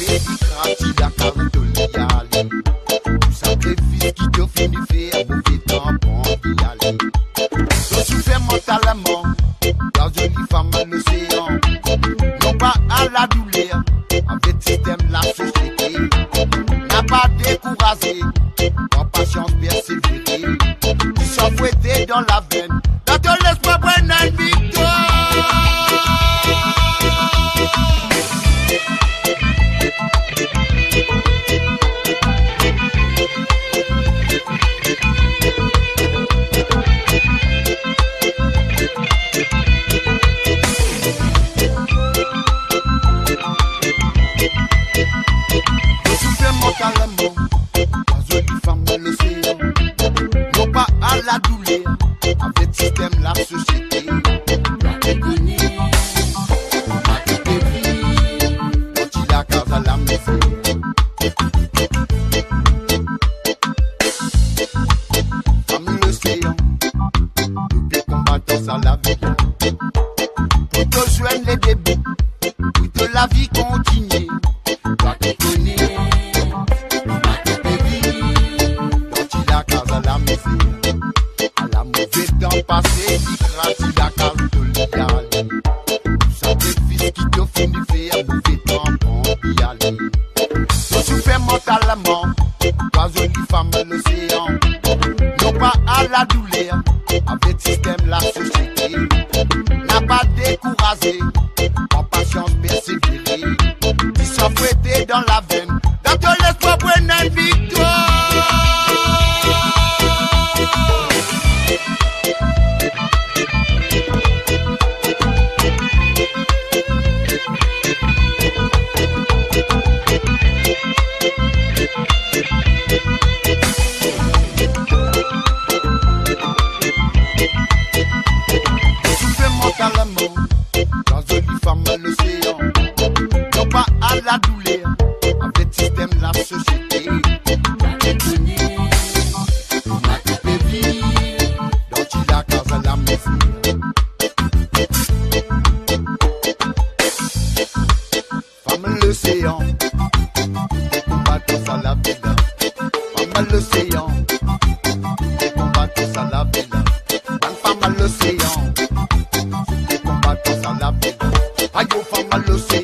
passé, il crache la carte de l'Yali. Tout sacrifice qui te finit fait, mauvais temps pour y aller. Je souffre mentalement, la jolie femme à l'océan. Non pas à la douleur, avec le système, la société. N'a pas découragé, en patience persévérer. Tu sois fouetté dans la veine, dans ton l'espoir prendre une victoire. Mentalement, la jolie femme à l'océan. Non pas à la douleur, avec le système, la société. La déconner, ma toute vie, quand il a case à la maison. Femme l'océan, tous combattants à la vie. Pour te joindre les débuts, pour que la vie continue. La déconner. Passé, il crache la case de l'Yali. Sacrifice qui te finit faire, mauvais temps pour y aller. Je souffre mentalement, la jolie femme à l'océan. Non pas à la douleur, avec le système, la société. N'a pas découragé, en patience persévérer. Tu sois fouetté dans la veine, dans ton l'espoir prendre une victoire. La jolie femme à l'océan. Non pas à la douleur, avec le système, la société. La déconner, ma toute vie, dont il a case à la maison. Femme à l'océan, des combattants à la ville. Femme à l'océan, des combattants à la ville. Femme à l'océan. Aïe, femme à l'océan.